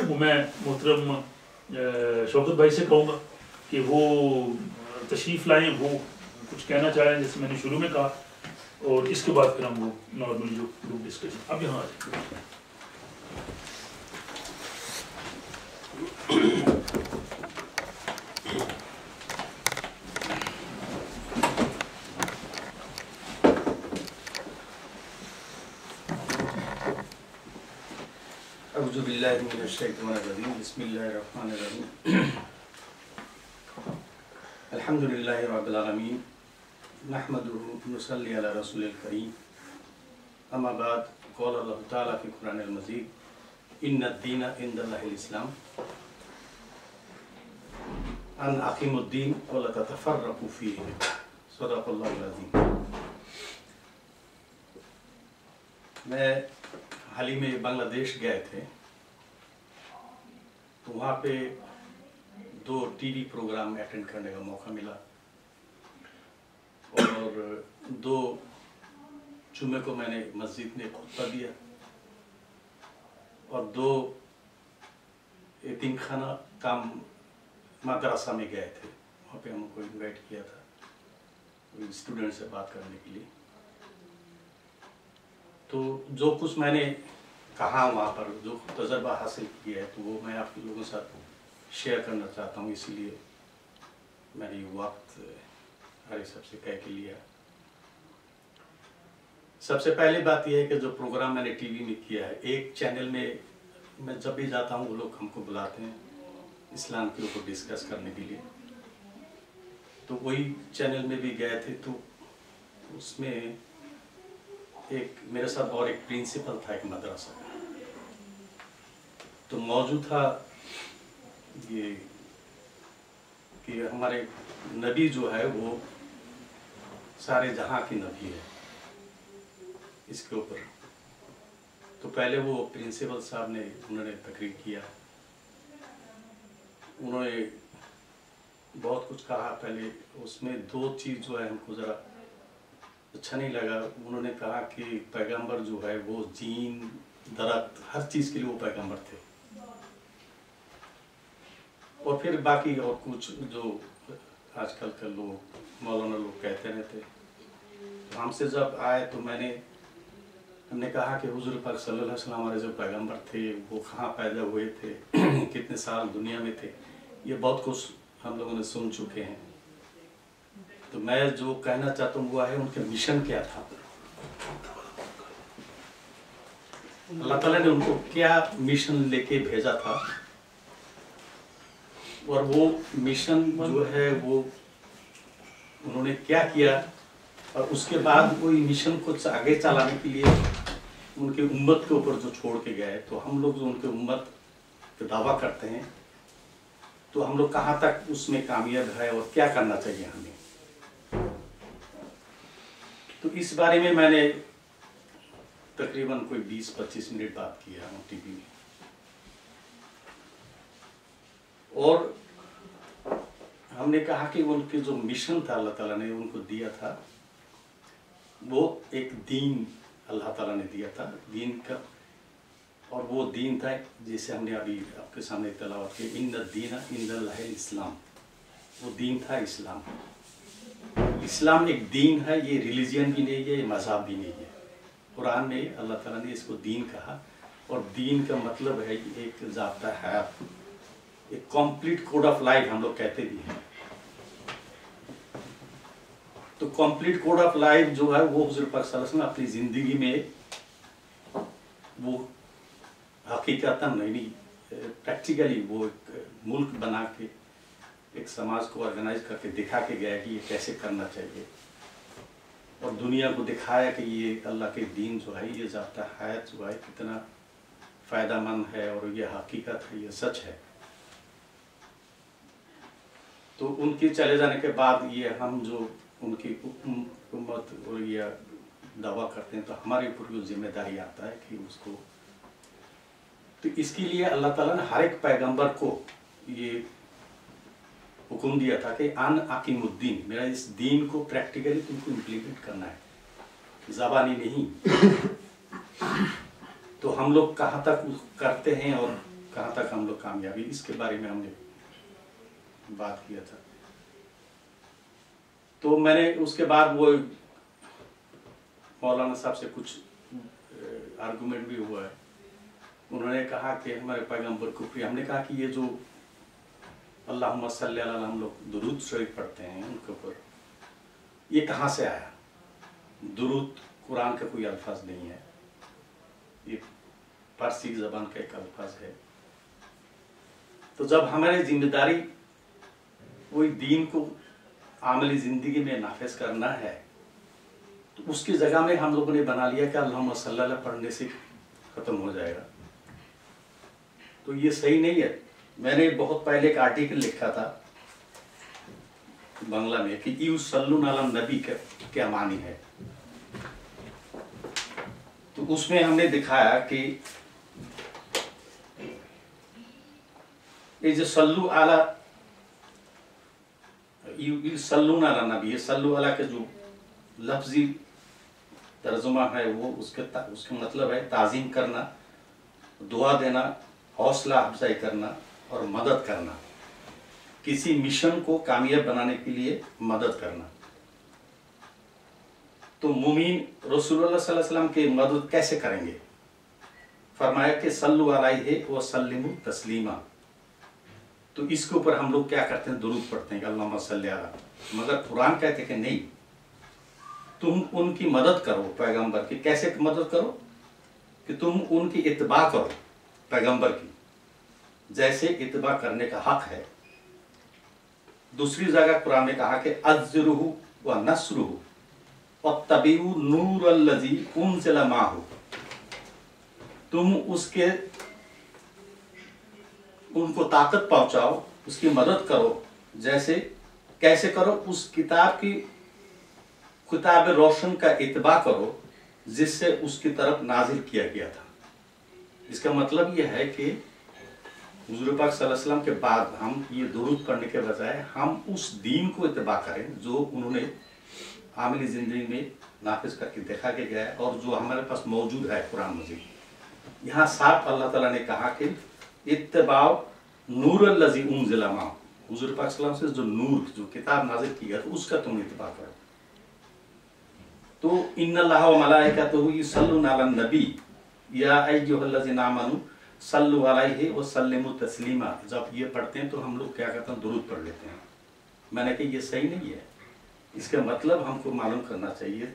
वो मैं मोहतरम शौकत भाई से कहूँगा कि वो तशरीफ़ लाएँ, वो कुछ कहना चाहें जैसे मैंने शुरू में कहा, और इसके बाद फिर हम वो नॉर्मली जो ग्रुप डिस्कशन। अब यहाँ आ जाए। अऊज़ु बिल्लाहि मिनश शैतानिर रजीम, बिस्मिल्लाहिर रहमानिर रहीम। अल्हम्दुलिल्लाहि रब्बिल आलमीन, नहमदुहु व नुसल्ली अला रसूलिल करीम। अम्मा बाद, क़ाल अल्लाहु तआला फ़ी क़ुरआनिल मजीद, इन्नद-दीना इंदल्लाहिल इस्लाम, अन अक़ीमुद्दीन व ला ततफ़र्रक़ू फ़ीहि, सदक़ल्लाहुल अज़ीम। मैं हाल ही में बांग्लादेश गए थे, तो वहाँ पे 2 टीवी प्रोग्राम अटेंड करने का मौका मिला, और 2 जुमे को मैंने मस्जिद में खुतबा दिया, और 2 यतीम खाना काम मदरसा में गए थे। वहाँ पे हमको इनवाइट किया था स्टूडेंट से बात करने के लिए। तो जो कुछ मैंने कहा वहाँ पर, जो तजर्बा हासिल किया है, तो वो मैं आप लोगों के साथ शेयर करना चाहता हूँ। इसीलिए मैंने ये वक्त हमारे सबसे कह के लिया। सबसे पहली बात यह है कि जो प्रोग्राम मैंने टीवी में किया है, एक चैनल में मैं जब भी जाता हूँ वो लोग हमको बुलाते हैं इस्लाम के ऊपर डिस्कस करने के लिए, तो वही चैनल में भी गए थे। तो उसमें एक मेरे साथ और एक प्रिंसिपल था एक मदरसा का, तो मौजूद था ये कि हमारे नबी जो है वो सारे जहां की नबी है, इसके ऊपर। तो पहले वो प्रिंसिपल साहब ने उन्होंने तकरीर किया, उन्होंने बहुत कुछ कहा। पहले उसमें 2 चीज़ जो है हमको ज़रा अच्छा नहीं लगा। उन्होंने कहा कि पैगंबर जो है वो जीन दरख्त हर चीज़ के लिए वो पैगंबर थे, और फिर बाकी और कुछ जो आजकल के लोग मौलाना लोग कहते रहते। तो हमसे जब आए तो हमने कहा कि हुजूर पाक सल्लल्लाहु अलैहि वसल्लम हमारे जो पैगंबर थे वो कहाँ पैदा हुए थे, कितने साल दुनिया में थे, ये बहुत कुछ हम लोगों ने सुन चुके हैं। तो मैं जो कहना चाहता हूँ वो है उनके मिशन क्या था, अल्लाह ताला ने उनको क्या मिशन लेके भेजा था, और वो मिशन जो है वो उन्होंने क्या किया, और उसके बाद वो मिशन को आगे चलाने के लिए उनके उम्मत के ऊपर जो छोड़ के गए। तो हम लोग जो उनके उम्मत का दावा करते हैं, तो हम लोग कहाँ तक उसमें कामयाब है और क्या करना चाहिए हमें। तो इस बारे में मैंने तकरीबन कोई 20-25 मिनट बात किया टीवी में, और हमने कहा कि उनके जो मिशन था अल्लाह ताला ने उनको दिया था, वो एक दीन अल्लाह ताला ने दिया था, दीन का। और वो दीन था जैसे हमने अभी आपके सामने तलावत की, इन्नद-दीना इंदल्लाहिल इस्लाम, वो दीन था इस्लाम। इस्लाम एक दीन है, ये रिलीजन भी नहीं है, ये मज़हब भी नहीं है। कुरान में अल्लाह ताला ने इसको दीन कहा, और दीन का मतलब है एक ज़ाब्ता है, एक कंप्लीट कोड ऑफ लाइफ हम लोग कहते भी हैं। तो कंप्लीट कोड ऑफ लाइफ जो है वो हुज़ूर पाक सल्लल्लाहु अलैहि वसल्लम अपनी ज़िंदगी में वो हकीकतन नहीं, प्रैक्टिकली वो एक मुल्क बना के एक समाज को ऑर्गेनाइज करके दिखा के गया कि ये कैसे करना चाहिए, और दुनिया को दिखाया कि ये अल्लाह के दीन जो है, ये ज़ाब्ता हयात जो है कितना फ़ायदेमंद है, और ये हकीकत है, ये सच है। तो उनके चले जाने के बाद ये हम जो उनकी उम्मत और ये दावा करते हैं, तो हमारे ऊपर जो जिम्मेदारी आता है कि उसको, तो इसके लिए अल्लाह ताला ने हर एक पैगंबर को ये हुक्म दिया था कि अन अकीमुद्दीन, मेरा इस दीन को प्रैक्टिकली तुमको इम्प्लीमेंट करना है, ज़बानी नहीं। तो हम लोग कहाँ तक करते हैं और कहाँ तक हम लोग कामयाबी, इसके बारे में हमने बात किया था। तो मैंने उसके बाद वो मौलाना साहब से कुछ आर्गुमेंट भी हुआ है। उन्होंने कहा कि हमारे पैगंबर को प्रिय, हमने कहा कि ये जो अल्लाहुम्मा सल्ली अला हम लोग दुरूद शरीफ पढ़ते हैं उनके ऊपर, ये कहाँ से आया? दुरूद कुरान का कोई अल्फाज नहीं है, ये फारसी ज़बान का एक अल्फाज है। तो जब हमारी जिम्मेदारी वही दीन को आमली ज़िंदगी में नाफिज करना है, तो उसकी जगह में हम लोगों ने बना लिया कि अल्लाहुम्मा सल्ली अला पढ़ने से ख़त्म हो जाएगा। तो ये सही नहीं है। मैंने बहुत पहले एक आर्टिकल लिखा था बांग्ला में कि यू सल्लू अला नबी का क्या मानी है। तो उसमें हमने दिखाया कि ये जो सल्लू अला यू सल्लू अला नबी, ये सल्लू अला के जो लफ्जी तर्जुमा है वो उसके मतलब है ताज़ीम करना, दुआ देना, हौसला अफजाई करना और मदद करना, किसी मिशन को कामयाब बनाने के लिए मदद करना। तो मुमीन रसूलुल्लाह सल्लल्लाहु अलैहि वसल्लम की मदद कैसे करेंगे? फरमाया कि सल्लु अलैहि व सल्लिमु तस्लीमा। तो इसके ऊपर हम लोग क्या करते हैं? दुरूद पढ़ते हैं, अल्लाहुम्मा सल्ली अला। मगर कुरान कहते हैं कि नहीं, तुम उनकी मदद करो पैगंबर की। कैसे मदद करो? कि तुम उनकी इत्तबा करो पैगंबर की, जैसे इत्तबा करने का हक है। दूसरी जगह कुरान में कहा कि अज़्रुहु व नस्रुहु वत्तबिउ नूरल्लज़ी उनज़िला माहु। तुम उनको ताकत पहुंचाओ, उसकी मदद करो। जैसे कैसे करो? उस किताब रोशन का इत्तबा करो जिससे उसकी तरफ नाजिल किया गया था। इसका मतलब यह है कि हुज़ूर पाक सल्लल्लाहु अलैहि वसल्लम के बाद हम ये दुरूद पढ़ने के बजाय हम उस दीन को इत्तबा करें जो उन्होंने आमली ज़िंदगी में नाफिज करके देखा के गया है और जो हमारे पास मौजूद है कुरान मजीद। यहाँ साफ अल्लाह ताला ने कहा कि इत्तबाउ नूरल्लज़ी उनज़िला माहु, हुज़ूर पाक सल्लल्लाहु अलैहि वसल्लम से जो नूर, जो किताब नाजिल की गई तो उसका तुम इत्तबा करो। तो इन्नल्लाह व मलाइकतहु युसल्लूना अलन नबी या अय्युहल्लज़ीना आमनू सल्लु अलैहि व सल्लिमु तस्लीमा। जब ये पढ़ते हैं तो हम लोग क्या करते हैं? दुरूद पढ़ लेते हैं। मैंने कहा ये सही नहीं है, इसका मतलब हमको मालूम करना चाहिए।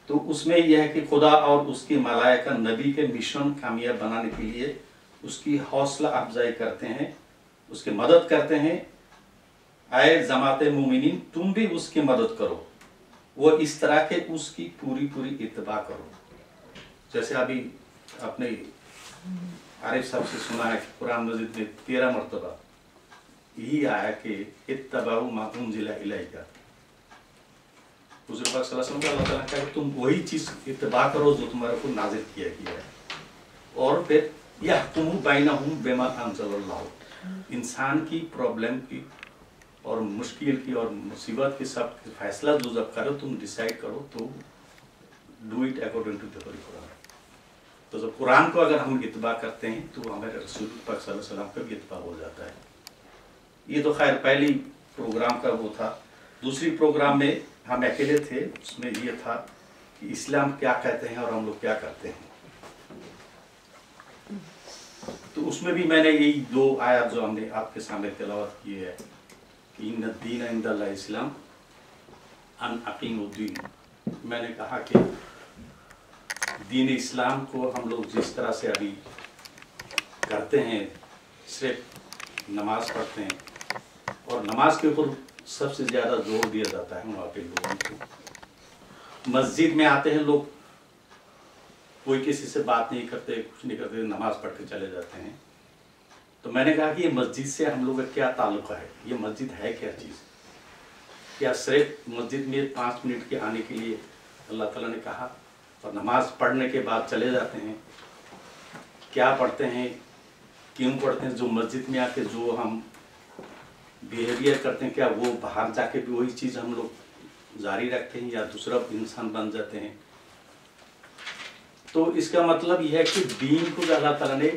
तो उसमें यह है कि खुदा और उसकी मलाइका नबी के मिशन कामयाब बनाने के लिए उसकी हौसला अफजाई करते हैं, उसकी मदद करते हैं। आए जमाते मुमिनीन, तुम भी उसकी मदद करो, वो इस तरह के उसकी पूरी पूरी इत्तबा करो। जैसे अभी अपने आरिफ साहब से सुना है कि कुरान मजीद में 13 मरतबा यही आया कि इत्तबाउ मा उनज़िला इलैका। हुज़ूर पाक सल्लल्लाहु अलैहि वसल्लम अल्लाह ताला कहा कि तुम वही चीज़ इत्तबा करो जो तुम्हारे को नाजिल किया गया है। और फिर यहकुमु बैनहुम बिमा अंज़लल्लाहु, इंसान की प्रॉब्लम की और मुश्किल की और मुसीबत की सब फैसला जो जब करो, तुम डिसाइड करो तो do it according to the holy Quran. तो जब कुरान को अगर हम इत्तबा करते हैं तो हमारे रसूल पाक सल्लल्लाहु अलैहि वसल्लम का भी इत्तबा हो जाता है। ये तो खैर पहली प्रोग्राम का वो था। दूसरी प्रोग्राम में हम अकेले थे, उसमें ये था कि इस्लाम क्या कहते हैं और हम लोग क्या करते हैं। तो उसमें भी मैंने यही 2 आयत जो हमने आपके सामने तिलावत की है कि इन्न दीन इंदल्लाह इस्लाम अन अकीमुद्दीन। मैंने कहा कि दीन इस्लाम को हम लोग जिस तरह से अभी करते हैं, सिर्फ नमाज पढ़ते हैं और नमाज के ऊपर सबसे ज़्यादा जोर दिया जाता है वहाँ पे लोगों को। मस्जिद में आते हैं लोग, कोई किसी से बात नहीं करते, कुछ नहीं करते, नमाज पढ़ के चले जाते हैं। तो मैंने कहा कि ये मस्जिद से हम लोग का क्या ताल्लुक़ है? ये मस्जिद है क्या चीज़? क्या सिर्फ मस्जिद में 5 मिनट के आने के लिए अल्लाह ताला ने कहा और नमाज पढ़ने के बाद चले जाते हैं? क्या पढ़ते हैं, क्यों पढ़ते हैं? जो मस्जिद में आके जो हम बिहेवियर करते हैं, क्या वो बाहर जाके भी वही चीज़ हम लोग जारी रखते हैं या दूसरा इंसान बन जाते हैं? तो इसका मतलब यह है कि दीन को अल्लाह ताला ने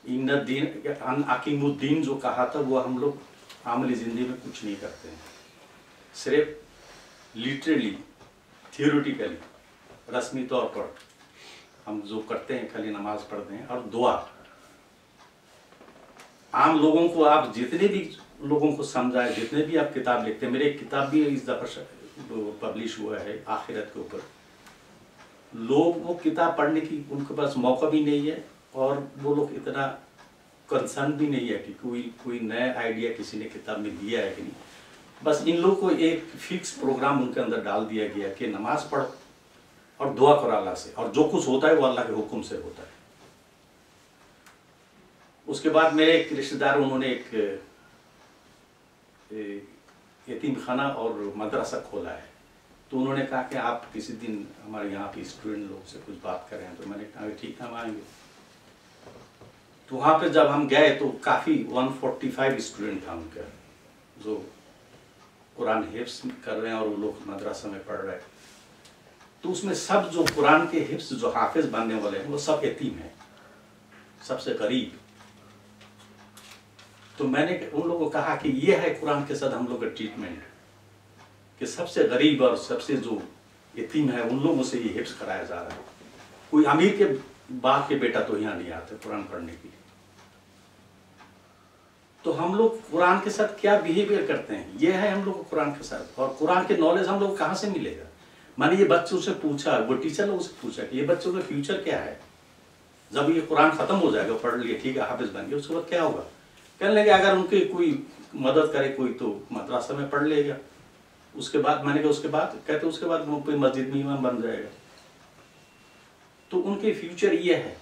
इन दीन अन अकीमुद्दीन जो कहा था वो हम लोग आमली ज़िंदगी में कुछ नहीं करते हैं, सिर्फ लिटरली थियोरिटिकली रस्मी तौर पर हम जो करते हैं खाली नमाज पढ़ते हैं और दुआ। आम लोगों को आप जितने भी लोगों को समझाए, जितने भी आप किताब लिखते हैं, मेरे एक किताब भी इस दफ़ा पब्लिश हुआ है आखिरत के ऊपर, लोग वो किताब पढ़ने की उनके पास मौका भी नहीं है और वो लोग इतना कंसर्न भी नहीं है कि कोई नया आइडिया किसी ने किताब में दिया है कि नहीं। बस इन लोगों को एक फिक्स प्रोग्राम उनके अंदर डाल दिया गया कि नमाज पढ़ो और दुआ करो अल्लाह से, और जो कुछ होता है वो अल्लाह के हुक्म से होता है। उसके बाद मेरे एक रिश्तेदार, उन्होंने एक यतीम खाना और मदरसा खोला है, तो उन्होंने कहा कि आप किसी दिन हमारे यहाँ पे स्टूडेंट लोग से कुछ बात करें। तो मैंने कहा ठीक है, हम आएंगे। तो वहाँ पे जब हम गए तो काफ़ी 145 स्टूडेंट था उनका, जो कुरान हिफ्स कर रहे हैं और वो लोग मदरसा में पढ़ रहे हैं। तो उसमें सब जो कुरान के हिफ्स जो हाफिज बनने वाले हैं वो सब यतीम हैं, सबसे गरीब। तो मैंने उन लोगों को कहा कि ये है कुरान के साथ हम लोग का ट्रीटमेंट, कि सबसे गरीब और सबसे जो यतीम है उन लोगों से ये हिफ्स कराया जा रहा है। कोई अमीर के बाप के बेटा तो यहाँ नहीं आते कुरान पढ़ने के लिए। तो हम लोग कुरान के साथ क्या बिहेवियर करते हैं, ये है हम लोग को कुरान के साथ। और कुरान के नॉलेज हम लोग कहाँ से मिलेगा? मैंने ये बच्चों से पूछा, वो टीचर लोगों से पूछा कि ये बच्चों का फ्यूचर क्या है, जब ये कुरान खत्म हो जाएगा, पढ़ लिए ठीक है हाफिज बन गए, उसके बाद क्या होगा? कहने लगे अगर उनकी कोई मदद करे कोई तो मदरसा में पढ़ लेगा। उसके बाद मैंने कहा उसके बाद, कहते उसके बाद वो कोई मस्जिद में इमाम बन जाएगा। तो उनके फ्यूचर ये है।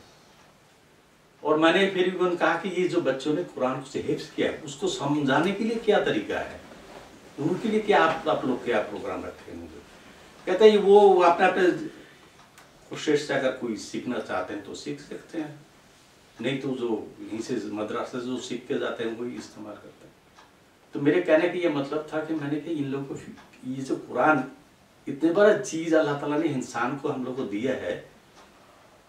और मैंने फिर भी उन्होंने कहा कि ये जो बच्चों ने कुरान से हिफ्ज किया है उसको समझाने के लिए क्या तरीका है, उनके लिए क्या आप लोग क्या प्रोग्राम रखे होंगे? कहते हैं वो अपने अपने कोशिश से अगर कोई सीखना चाहते हैं तो सीख सकते हैं, नहीं तो जो यहीं से मदरसे से जो सीख के जाते हैं वही इस्तेमाल करते हैं। तो मेरे कहने का ये मतलब था कि मैंने कहा इन लोगों को ये जो कुरान इतने बड़ा चीज़ अल्लाह ताला ने इंसान को हम लोग को दिया है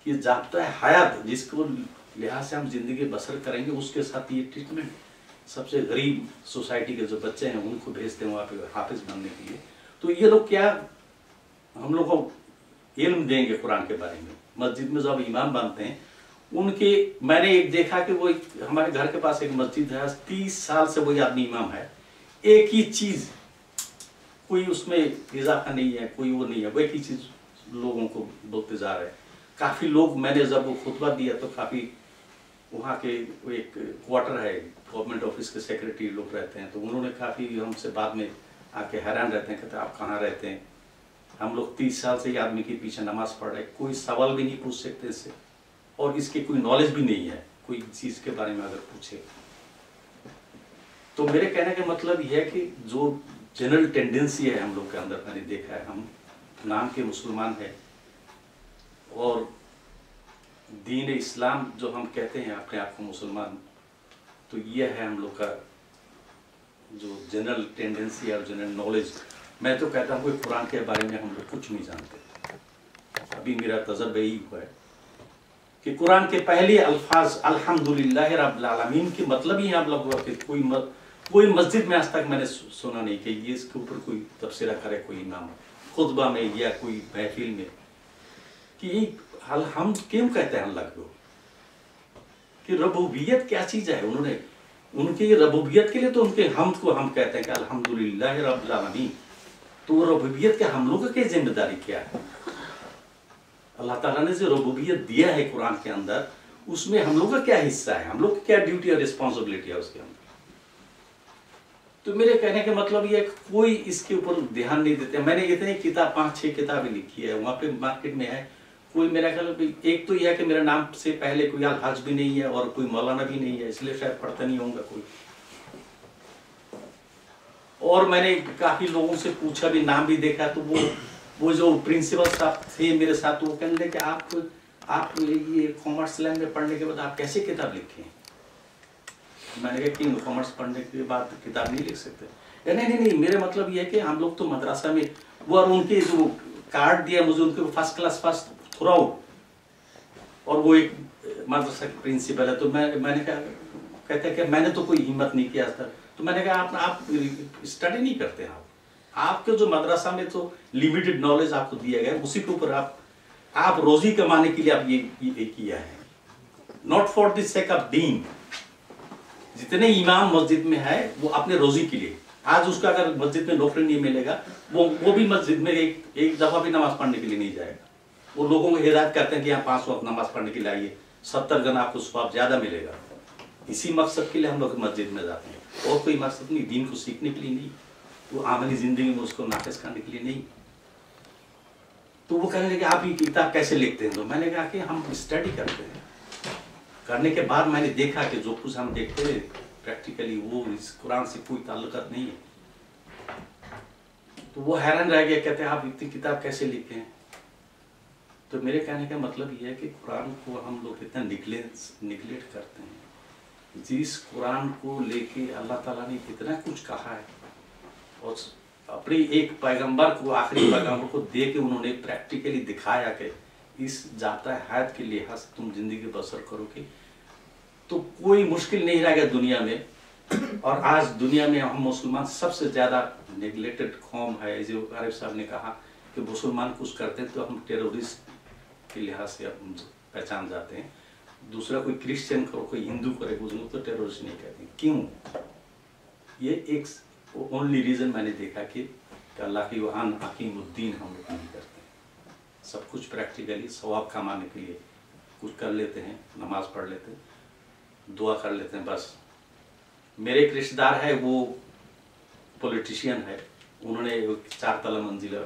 कि जाब्ता है हयात, जिसको लिहाज से हम जिंदगी बसर करेंगे, उसके साथ ये ट्रीटमेंट। सबसे गरीब सोसाइटी के जो बच्चे हैं उनको भेजते हैं वहाँ पे हाफिज बनने के लिए। तो ये लोग क्या हम लोग को इल्म देंगे कुरान के बारे में? मस्जिद में जब इमाम बनते हैं उनके, मैंने एक देखा कि वो हमारे घर के पास एक मस्जिद है, 30 साल से वही आदमी इमाम है, एक ही चीज़, कोई उसमें इजाफा नहीं है, कोई वो नहीं है, वो एक ही चीज़ लोगों को बोलते जा रहे हैं। काफ़ी लोग, मैंने जब वो खुतबा दिया तो काफ़ी वहाँ के एक क्वार्टर है गवर्नमेंट ऑफिस के सेक्रेटरी लोग रहते हैं, तो उन्होंने काफ़ी हमसे बाद में आके हैरान रहते हैं, कहते हैं आप कहाँ रहते हैं, हम लोग 30 साल से ये आदमी के पीछे नमाज पढ़ रहे हैं, कोई सवाल भी नहीं पूछ सकते इससे, और इसके कोई नॉलेज भी नहीं है कोई चीज़ के बारे में अगर पूछे। तो मेरे कहने का मतलब यह है कि जो जनरल टेंडेंसी है हम लोग के अंदर, मैंने देखा है, हम नाम के मुसलमान हैं और दीन इस्लाम जो हम कहते हैं अपने आप को मुसलमान, तो यह है हम लोग का जो जनरल टेंडेंसी है और जनरल नॉलेज। मैं तो कहता हूँ कि कुरान के बारे में हम लोग कुछ नहीं जानते। अभी मेरा तजर्बा यही हुआ है कि कुरान के पहले अल्फाज अल्हम्दुलिल्लाह रब्बिल आलमीन के मतलब ही आप लोग कोई मस्जिद में आज तक मैंने सुना नहीं कि ये इसके ऊपर कोई तफसीरा करे कोई इमाम खुतबा में या कोई महफिल में कि हम क्यों कहते हैं अल्लाह को, कि रबूबियत क्या चीज़ है। उन्होंने उनकी रबूबियत के लिए तो उनके हमद को हम कहते हैं कि अल्हम्दुलिल्लाह रब्बिल आलमीन, तो रबूबियत के हम लोगों की जिम्मेदारी क्या है? अल्लाह ताला ने जो रबूबियत दिया है कुरान के अंदर, उसमें हम लोग का क्या हिस्सा है, हम लोग की क्या ड्यूटी और रिस्पॉन्सिबिलिटी है उसके अंदर। तो मेरे कहने का मतलब ये है कि कोई इसके ऊपर ध्यान नहीं देते। मैंने इतनी किताब 5-6 किताबें लिखी है, वहाँ पे मार्केट में है, कोई मेरा ख्याल एक तो यह है कि मेरा नाम से पहले कोई अलहाज भी नहीं है और कोई मौलाना भी नहीं है, इसलिए शायद पढ़ता नहीं होगा कोई। और मैंने काफ़ी लोगों से पूछा भी, नाम भी देखा, तो वो जो प्रिंसिपल साहब थे मेरे साथ, वो कहने लगे कि आप ये कॉमर्स लाइन में पढ़ने के बाद आप कैसे किताब लिखें? मैंने कहा कि कॉमर्स पढ़ने के बाद किताब नहीं लिख सकते। नहीं, मेरे मतलब ये है कि हम लोग तो मदरसा में वो, और उनके जो कार्ड दिया मुझे, उनके first class first through out, और वो एक मदरसा के प्रिंसिपल है, तो मैंने कहा, कहते हैं कि मैंने तो कोई हिम्मत नहीं किया आज तक। तो मैंने कहा आप स्टडी नहीं करते हैं, आपके जो मदरसा में तो लिमिटेड नॉलेज आपको दिया गया, उसी के ऊपर आप रोजी कमाने के लिए आप ये किया है, not for the sake of दीन। जितने इमाम मस्जिद में है वो अपने रोजी के लिए, आज उसका अगर मस्जिद में नौकरी नहीं मिलेगा वो भी मस्जिद में एक दफा भी नमाज पढ़ने के लिए नहीं जाएगा। वो लोगों को हिदायत करते हैं कि यहाँ 5 वक्त नमाज पढ़ने के लिए आइए, 70 गुना आपको सवाब ज्यादा मिलेगा। इसी मकसद के लिए हम लोग मस्जिद में जाते हैं, और कोई मकसद नहीं, दीन को सीखने के लिए नहीं, वो आमली जिंदगी में उसको नाकिस करने के लिए नहीं। तो वो कहने लगे आप ये किताब कैसे लिखते हैं? तो मैंने कहा कि हम स्टडी करते हैं। करने के बाद मैंने देखा कि जो कुछ हम देखते हैं प्रैक्टिकली वो इस कुरान से कोई ताल्लुकात नहीं है। तो वो हैरान रह गया, कहते हैं आप इतनी किताब कैसे लिखे हैं? तो मेरे कहने का मतलब ये है कि कुरान को हम लोग इतना निगलेक्ट करते हैं। जिस कुरान को लेके अल्लाह ताला ने कितना कुछ कहा है, और अपने एक पैगंबर को, आखिरी पैगंबर को दे के उन्होंने प्रैक्टिकली दिखाया कि इस जाता हयात के लिहाज से तुम जिंदगी बसर करोगे तो कोई मुश्किल नहीं रहेगा दुनिया में। और आज दुनिया में हम मुसलमान सबसे ज्यादा नेग्लेक्टेड कौम है। जो आरिफ साहब ने कहा कि मुसलमान कुछ करते हैं तो हम टेररिस्ट के लिहाज से हम पहचान जाते हैं, दूसरा कोई क्रिश्चियन करो, कोई हिंदू करे, उसको तो टेररिस्ट नहीं कहते। क्यों? ये एक ओनली रीजन मैंने देखा कि अल्लाह की वान हकीमुद्दीन हम लोग नहीं करते। सब कुछ प्रैक्टिकली सवाब कमाने के लिए कुछ कर लेते हैं, नमाज पढ़ लेते हैं, दुआ कर लेते हैं, बस। मेरे एक रिश्तेदार है, वो पॉलिटिशियन है, उन्होंने 4 तला मंजिला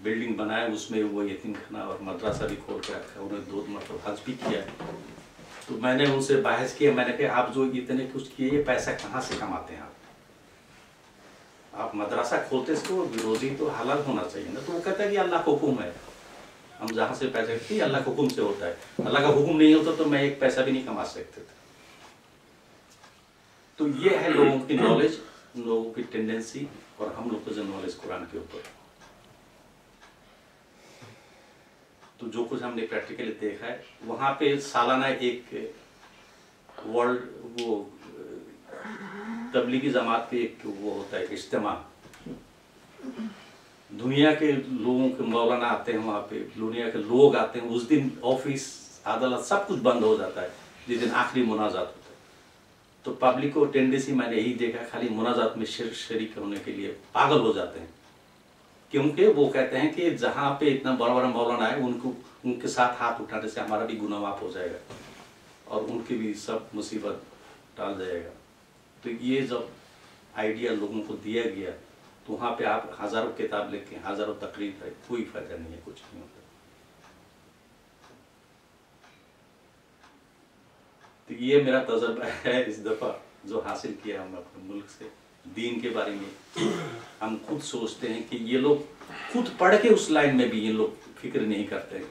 बिल्डिंग बनाया, उसमें वो यतीम खाना और मदरसा भी खोल के रखा है, उन्होंने 2 मतलब हज भी किया है। तो मैंने उनसे बहस किया, मैंने कहा आप जो इतने कुछ किए ये पैसा कहाँ से कमाते हैं आप मदरसा खोलते इसको रोजी तो हलाल होना चाहिए ना। तो वो कहता है कि अल्लाह का हुक्म है, हम जहाँ से पैसा करते अल्लाह का हुक्म से होता है, अल्लाह का हुक्म नहीं होता तो मैं एक पैसा भी नहीं कमा सकते थे। तो ये है लोगों की नॉलेज, लोगों की टेंडेंसी, और हम लोग को जो नॉलेज कुरान के ऊपर। तो जो कुछ हमने प्रैक्टिकली देखा है, वहाँ पे सालाना एक वर्ल्ड वो तबलीगी जमात पे एक वो होता है इज्तिमा, दुनिया के लोगों के मौलाना आते हैं वहाँ पे, दुनिया के लोग आते हैं। उस दिन ऑफिस अदालत सब कुछ बंद हो जाता है, जिस दिन आखिरी मुनाजात होता है। तो पब्लिक को टेंडेंसी मैंने यही देखा, खाली मुनाजात में शरीक होने के लिए पागल हो जाते हैं, क्योंकि वो कहते हैं कि जहाँ पे इतना बड़ा बड़ा मौलाना है उनके साथ हाथ उठाने से हमारा भी गुनाह माफ हो जाएगा और उनकी भी सब मुसीबत टाल जाएगा। तो ये जब आइडिया लोगों को दिया गया तो वहाँ पे आप हजारों किताब लिख के, हजारों तकरीर है, कोई फायदा नहीं है, कुछ नहीं होता। तो ये मेरा तजर्बा है इस दफा जो हासिल किया हमने अपने मुल्क से दीन के बारे में। हम खुद सोचते हैं कि ये लोग खुद पढ़ के उस लाइन में भी ये लोग फिक्र नहीं करते।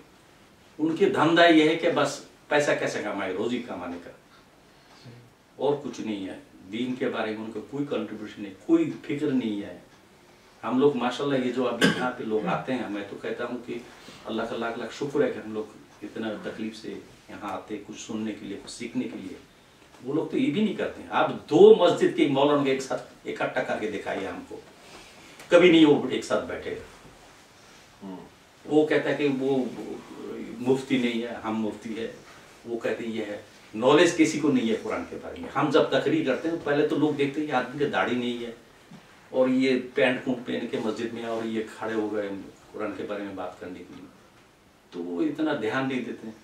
उनकी धंधा ये है कि बस पैसा कैसे कमाए, रोजी कमाने का, और कुछ नहीं है। दीन के बारे में उनको कोई कंट्रीब्यूशन नहीं, कोई फिक्र नहीं है। हम लोग माशाल्लाह ये जो अभी यहाँ पे लोग आते हैं, मैं तो कहता हूँ कि अल्लाह का लाख लाख शुक्र है कि हम लोग इतना तकलीफ से यहाँ आते कुछ सुनने के लिए, कुछ सीखने के लिए। वो लोग तो ये भी नहीं करते हैं। आप 2 मस्जिद के मौलाना के एक साथ इकट्ठा करके दिखाइए हमको, कभी नहीं वो एक साथ बैठेगा। वो कहता है कि वो मुफ्ती नहीं है, हम मुफ्ती है। वो कहते हैं ये है, नॉलेज किसी को नहीं है कुरान के बारे में। हम जब तकरीर करते हैं पहले तो लोग देखते हैं कि आदमी की दाढ़ी नहीं है और ये पैंट कूट पहन के मस्जिद में और ये खड़े हो गए कुरान के बारे में बात करने के लिए, तो वो इतना ध्यान नहीं देते हैं।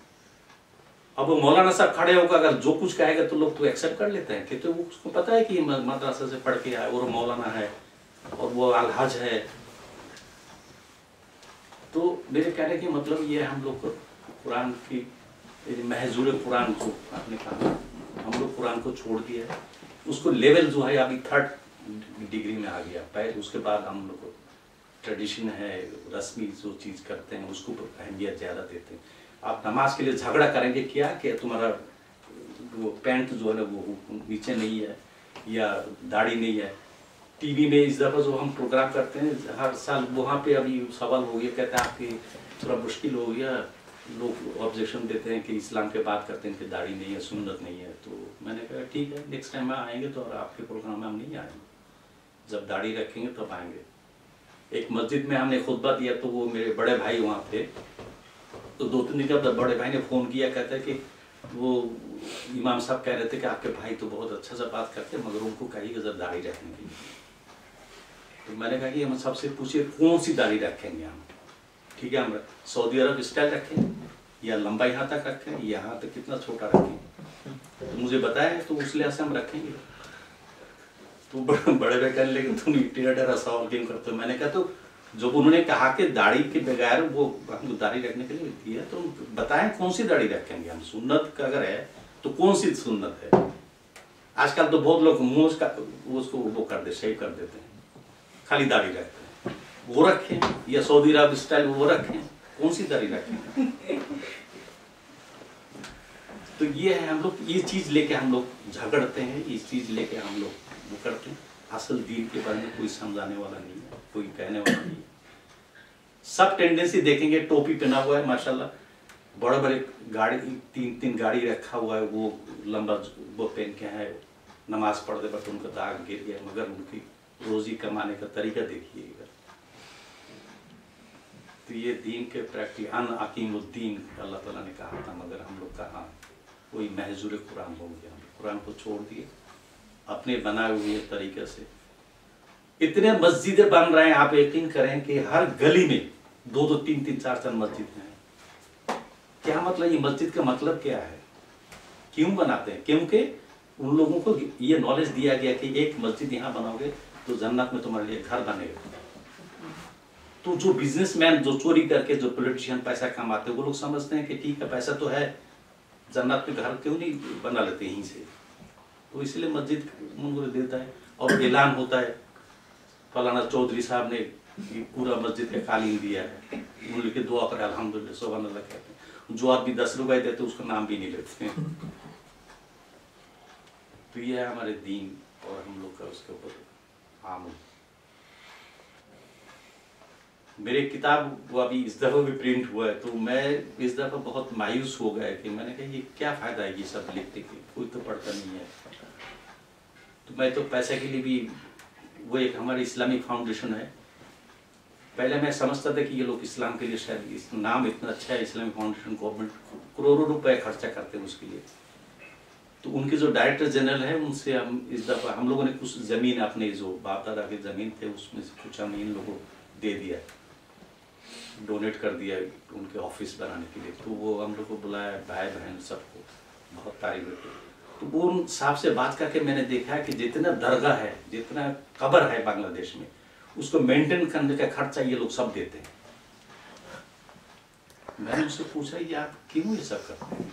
अब वो मौलाना साहब खड़े होकर अगर जो कुछ कहेगा तो लोग तो एक्सेप्ट कर लेते हैं कि तो वो उसको पता है कि मदरसा से पढ़ के आए और मौलाना है और वो अलहज है। तो मेरे कहने की मतलब ये हम लोग कुरान की महजूर कुरान को आपने कहा, हम लोग कुरान को छोड़ दिया है। उसको लेवल जो है अभी 3rd डिग्री में आ गया। पहले उसके बाद हम लोग को ट्रेडिशन है, रस्मी जो चीज़ करते हैं उसको अहमियत ज़्यादा देते हैं। आप नमाज के लिए झगड़ा करेंगे क्या कि तुम्हारा वो पैंट जो है ना वो नीचे नहीं है या दाढ़ी नहीं है। टीवी में इस दफ़ा जो हम प्रोग्राम करते हैं हर साल, वहाँ पे अभी सवाल हो गया, कहते हैं आपकी थोड़ा मुश्किल हो गया लोग ऑब्जेक्शन देते हैं कि इस्लाम के बात करते हैं कि दाढ़ी नहीं है, सुन्नत नहीं है। तो मैंने कहा ठीक है, नेक्स्ट टाइम आएंगे तो और आपके प्रोग्राम में हम नहीं आएंगे, जब दाढ़ी रखेंगे तब आएंगे। एक मस्जिद में हमने खुतबा दिया तो वो मेरे बड़े भाई वहाँ थे, तो 2-3 दिन के बाद बड़े भाई ने फ़ोन किया, कहता है कि वो इमाम साहब कह रहे थे कि आपके भाई तो बहुत अच्छा सा बात करते हैं, मगर उनको कहिए जब दाढ़ी रखने के लिए। तो मैंने कहा कि हम सबसे पूछिए कौन सी दाढ़ी रखेंगे हम, ठीक है हम सऊदी अरब स्टाइल रखें या लंबा यहाँ तक रखें, यहाँ तक कितना छोटा रखें, तो मुझे बताया तो उस लिहाज से हम रखेंगे। तो बड़े भाई कहने लगे तुम टेढ़ा सवाल क्यों करते हो। मैंने कहा तो जब उन्होंने कहा कि दाढ़ी के बगैर वो हमको दाढ़ी रखने के लिए दी है, तो बताएं कौन सी दाढ़ी रखेंगे हम। सुन्नत का अगर है तो कौन सी सुन्नत है। आजकल तो बहुत लोग मुंह का उसको वो कर दे, शेव कर देते हैं, खाली दाढ़ी रखते हैं, वो रखें या सऊदी अरब स्टाइल वो रखें, कौन सी दाढ़ी रखें। तो ये है, हम लोग ये चीज लेके हम लोग झगड़ते हैं, इस चीज लेके हम लोग वो करते हैं। असल दीन के बारे में कोई समझाने वाला नहीं है, कोई कहने वाला नहीं है। सब टेंडेंसी देखेंगे, टोपी पहना हुआ है माशाल्लाह, बड़े बड़े गाड़ी 3-3 गाड़ी रखा हुआ है, वो लंबा वो पहन के है, नमाज पढ़ते वक्त उनका दाग गिर गया, मगर उनकी रोजी कमाने का तरीका देखिएगा। तो ये दीन के प्रैक्टिस अन अकीमुद्दीन अल्लाह ताला ने कहा था, मगर हम लोग कहाँ कोई महजूर कुरान हो गया, कुरान को छोड़ दिए अपने बनाए हुए तरीके से। इतने मस्जिदें बन रहे हैं, आप यकीन करें कि हर गली में 2-2, 3-3, 4-4 मस्जिद हैं। क्या मतलब, ये मस्जिद का मतलब क्या है, क्यों बनाते हैं? क्योंकि उन लोगों को ये नॉलेज दिया गया कि एक मस्जिद यहाँ बनाओगे तो जन्नत में तुम्हारे लिए घर बनेगा। तो जो बिजनेसमैन जो चोरी करके जो पॉलिटिशियन पैसा कमाते हैं, वो लोग समझते हैं कि ठीक है पैसा तो है, जन्नत में घर क्यों नहीं बना लेते यहीं से। तो इसलिए मस्जिद उनको देता है और ऐलान होता है फलाना चौधरी साहब ने पूरा मस्जिद का कालीन दिया है, उन लिखे दुआ करे अल्हम्दुलिल्लाह सुभान अल्लाह कहते हैं। जो आदमी 10 रुपए देते उसका नाम भी नहीं लेते। तो ये है हमारे दीन और हम लोग का उसके ऊपर आम। मेरे किताब वो अभी इस दफ़ा भी प्रिंट हुआ है, तो मैं इस दफ़ा बहुत मायूस हो गया कि मैंने कहा ये क्या फ़ायदा है ये सब लिखने के, कोई तो पढ़ता नहीं है। तो मैं तो पैसे के लिए भी, वो एक हमारी इस्लामिक फाउंडेशन है, पहले मैं समझता था कि ये लोग इस्लाम के लिए शायद इस नाम इतना अच्छा है इस्लामिक फाउंडेशन, गवर्नमेंट करोड़ों रुपए खर्चा करते हैं उसके लिए। तो उनके जो डायरेक्टर जनरल है उनसे हम इस दफ़ा हम लोगों ने कुछ ज़मीन अपने जो बाप दादा की ज़मीन थे उसमें से कुछ हम इन लोगों को दे दिया, डोनेट कर दिया उनके ऑफिस बनाने के लिए। तो वो हम लोग को बुलाया, भाई बहन सबको बहुत तारीफ की। तो वो उन साहब से बात करके मैंने देखा है कि जितना दरगाह है, जितना कब्र है बांग्लादेश में, उसको मेंटेन करने का खर्चा ये लोग सब देते हैं। मैंने उससे पूछा ये आप क्यों ये सब करते हैं,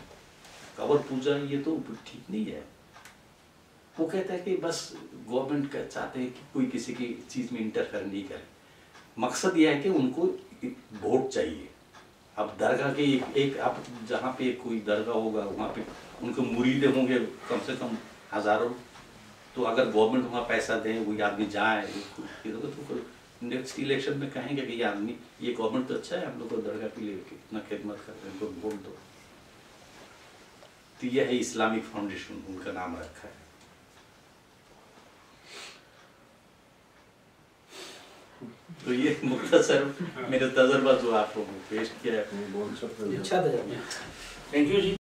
कब्र पूजा ये तो ठीक नहीं है। वो कहता है कि बस गवर्नमेंट का चाहते हैं कि कोई किसी की चीज़ में इंटरफेयर नहीं करे, मकसद यह है कि उनको वोट चाहिए। अब दरगाह के एक आप जहाँ पे कोई दरगाह होगा वहाँ पे उनके मुरीदे होंगे कम से कम हज़ारों, तो अगर गवर्नमेंट वहाँ पैसा दे, वही आदमी जाए तो नेक्स्ट इलेक्शन में कहेंगे कि ये आदमी, ये गवर्नमेंट तो अच्छा है, हम लोग को दरगाह के लिए कितना खिदमत करते हैं, उनको वोट दो। तो यह है इस्लामिक फाउंडेशन, उनका नाम रखा है। तो ये मुख्तसर मेरा तजर्बा जो आप लोगों को पेश किया है, अच्छा था। Thank you ji.